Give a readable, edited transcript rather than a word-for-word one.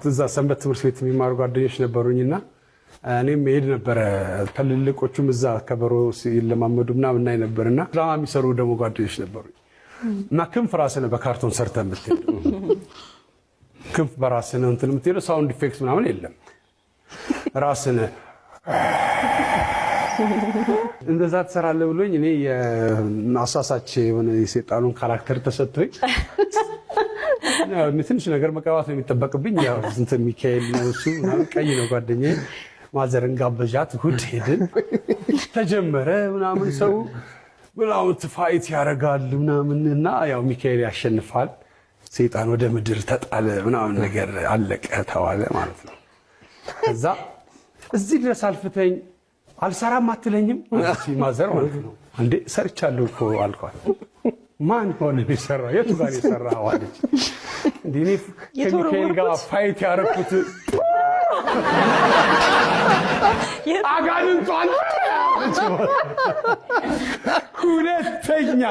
እዛ ሰንበት ትምህርት ቤት የሚማሩ ጓደኞች ነበሩኝና እኔም መሄድ ነበረ ትልልቆቹም እዛ ከበሮ ሲለማመዱ ምናምን እናይ ነበርና ድራማ የሚሰሩ ደግሞ ጓደኞች ነበሩኝ እና ክንፍ ራስን በካርቶን ሰርተህ የምትሄደው ክንፍ በራስን እንትን የምትሄደው ሳውንድ ኢፌክት ምናምን የለም ራስን እንደዛ ትሰራለህ ብሎኝ እኔ የአሳሳች የሆነ የሰይጣኑን ካራክተር ተሰጥቶኝ ትንሽ ነገር መቀባት ነው የሚጠበቅብኝ። ያው እንትን ሚካኤል ነው እሱ ምናምን ቀይ ነው ጓደኛዬ ማዘርን ጋበዣት እሑድ ሄድን ተጀመረ ምናምን ሰው ምናምን ፋይት ያደርጋል ምናምን እና ያው ሚካኤል ያሸንፋል ሰይጣን ወደ ምድር ተጣለ ምናምን ነገር አለቀ ተዋለ ማለት ነው። ከዛ እዚህ ድረስ አልፍተኝ አልሰራም አትለኝም ማዘር ማለት ነው። እንዴ ሰርቻለሁ እኮ አልኳት። ማን ሆነ ይሰራ የቱ ጋር ይሰራው አለች። እንዴ እኔ ከሚካኤል ጋር ፋይት ያደረኩት አጋንንቷን ሁለተኛ